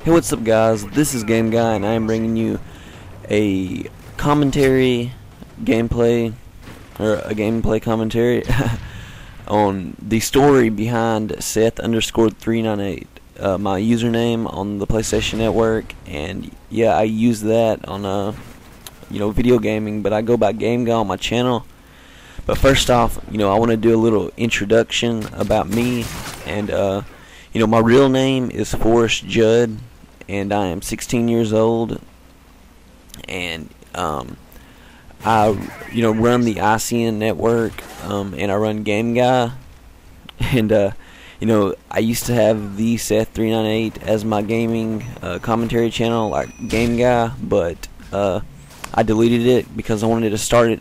Hey, what's up, guys? This is Game Guy, and I am bringing you a commentary, gameplay, or a gameplay commentary on the story behind Seth underscore 398, my username on the PlayStation Network. And yeah, I use that on video gaming, but I go by Game Guy on my channel. But first off, I want to do a little introduction about me, and my real name is Forrest Judd, and I am 16 years old, and I run the ICN network, and I run Game Guy, and I used to have the Seth 398 as my gaming commentary channel, like Game Guy, but I deleted it because I wanted to start it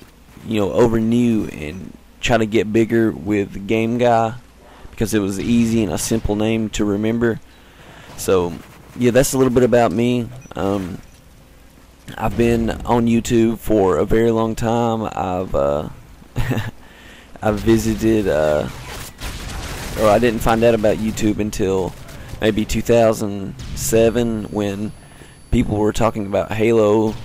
over new and try to get bigger with Game Guy, because it was easy and a simple name to remember. So yeah, that's a little bit about me. I've been on YouTube for a very long time. I've I've visited or I didn't find out about YouTube until maybe 2007, when people were talking about Halo.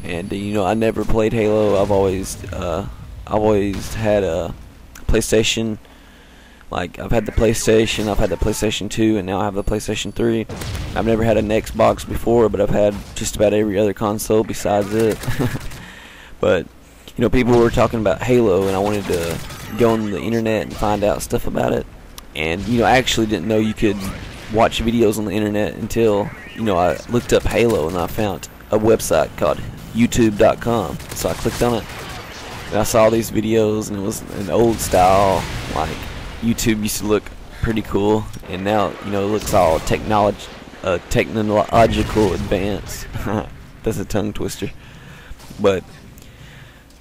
And I never played Halo. I've always had a PlayStation. Like, I've had the PlayStation, I've had the PlayStation 2, and now I have the PlayStation 3. I've never had an Xbox before, but I've had just about every other console besides it. But people were talking about Halo, and I wanted to go on the internet and find out stuff about it. And I actually didn't know you could watch videos on the internet until I looked up Halo, and I found a website called YouTube.com. So I clicked on it, and I saw these videos, and it was an old style, like YouTube used to look pretty cool, and now it looks all technological advance. That's a tongue twister. But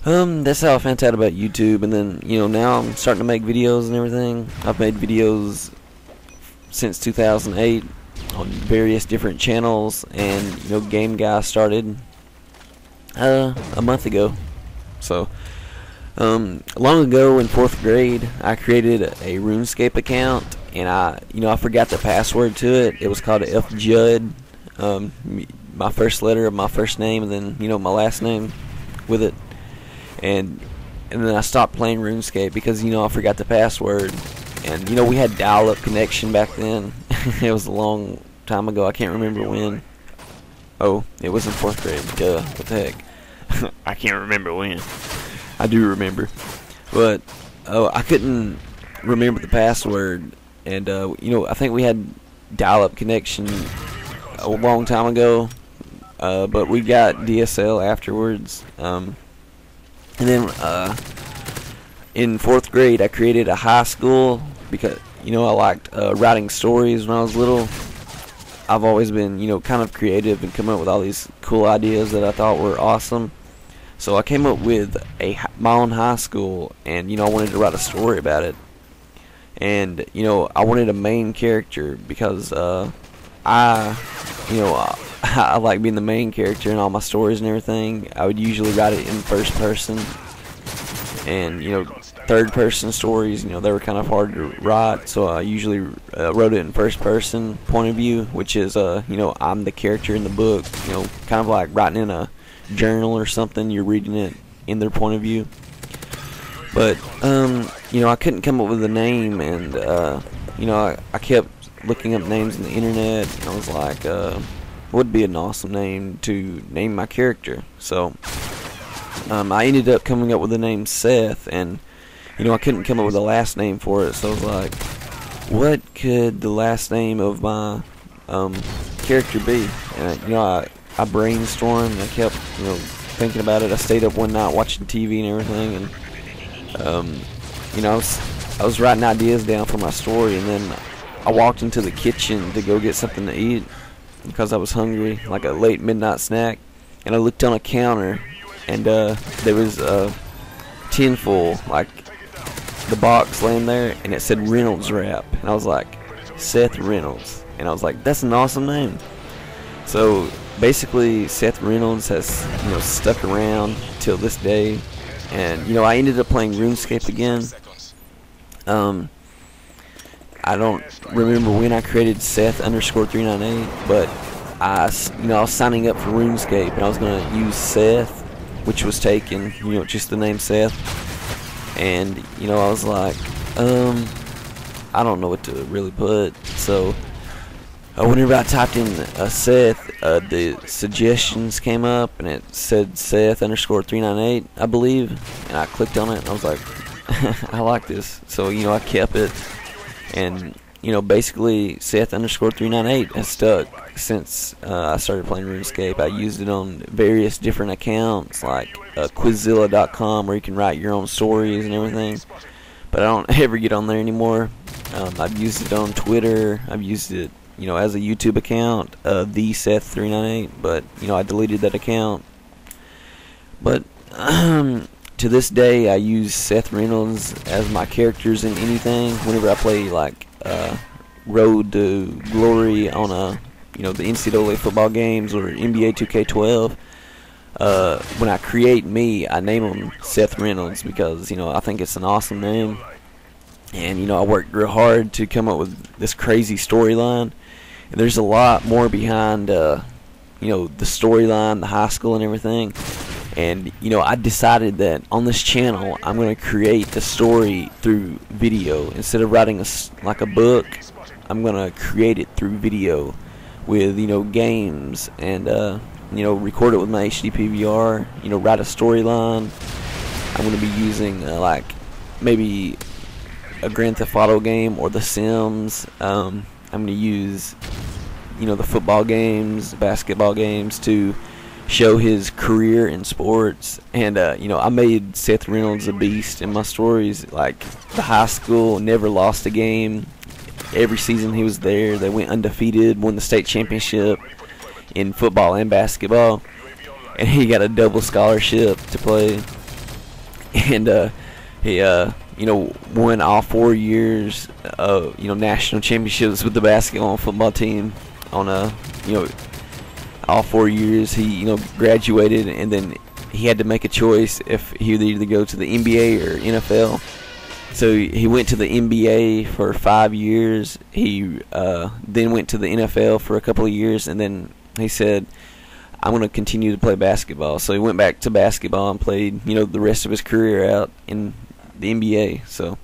that's how I found out about YouTube. And then now I'm starting to make videos and everything. I've made videos since 2008 on various different channels, and Game Guy started a month ago. So long ago in 4th grade, I created a RuneScape account, and I forgot the password to it. It was called FJudd, my first letter of my first name, and then my last name with it. And then I stopped playing RuneScape because I forgot the password. And we had dial-up connection back then. It was a long time ago. I can't remember when. Oh, it was in 4th grade. Duh. What the heck? I can't remember when. I do remember, but I couldn't remember the password. And I think we had dial-up connection a long time ago, but we got DSL afterwards. And then in 4th grade, I created a high school because I liked writing stories when I was little. I've always been kind of creative and come up with all these cool ideas that I thought were awesome. So I came up with my own high school, and I wanted to write a story about it. And I wanted a main character because I like being the main character in all my stories and everything. I would usually write it in first person, and third person stories, they were kind of hard to write, so I usually wrote it in first person point of view, which is I'm the character in the book, kind of like writing in a journal or something. You're reading it in their point of view. But I couldn't come up with a name, and I kept looking up names on the internet, and I was like, what would be an awesome name to name my character? So I ended up coming up with the name Seth, and I couldn't come up with a last name for it, so I was like, what could the last name of my character be? And I brainstormed, and I kept thinking about it. I stayed up one night watching TV and everything, and I was writing ideas down for my story, and then I walked into the kitchen to go get something to eat because I was hungry, like a late midnight snack. And I looked on a counter, and there was a tin full, like the box laying there, and it said Reynolds Wrap, and I was like, Seth Reynolds, and I was like, that's an awesome name. So basically, Seth Reynolds has stuck around till this day, and I ended up playing RuneScape again. I don't remember when I created Seth underscore 398, but I was signing up for RuneScape, and I was gonna use Seth, which was taken, just the name Seth. And I was like, I don't know what to really put. So whenever I typed in Seth, the suggestions came up, and it said Seth _398, I believe. And I clicked on it, and I was like, I like this. So I kept it, and basically Seth _398 has stuck since I started playing RuneScape. I used it on various different accounts, like Quizzilla.com, where you can write your own stories and everything. But I don't ever get on there anymore. I've used it on Twitter. I've used it, as a YouTube account, the Seth398. But I deleted that account. But to this day, I use Seth Reynolds as my characters in anything. Whenever I play like Road to Glory on the NCAA football games or NBA 2K12, when I create me, I name him Seth Reynolds because I think it's an awesome name, and I worked real hard to come up with this crazy storyline. And there's a lot more behind the storyline, the high school, and everything. And I decided that on this channel I'm going to create the story through video instead of writing like a book. I'm going to create it through video with games, and record it with my HD PVR. Write a storyline. I'm going to be using like maybe a Grand Theft Auto game or The Sims. I'm going to use the football games, basketball games to show his career in sports. And I made Seth Reynolds a beast in my stories. Like the high school, never lost a game. Every season he was there, they went undefeated, won the state championship in football and basketball, and he got a double scholarship to play. And he won all 4 years of national championships with the basketball and football team. On all 4 years he graduated, and then he had to make a choice if he would either go to the NBA or NFL. So he went to the NBA for 5 years. He then went to the NFL for a couple of years, and then he said, I'm going to continue to play basketball. So he went back to basketball and played the rest of his career out in the NBA. So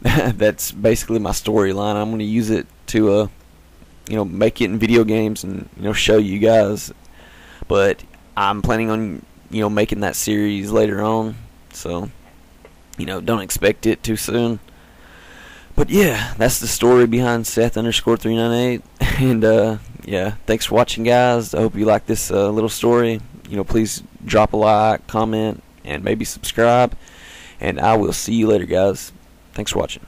that's basically my storyline. I'm going to use it to make it in video games and show you guys. But I'm planning on making that series later on, so don't expect it too soon. But yeah, that's the story behind Seth _398. And yeah, thanks for watching, guys. I hope you like this little story. Please drop a like, comment, and maybe subscribe, and I will see you later, guys. Thanks for watching.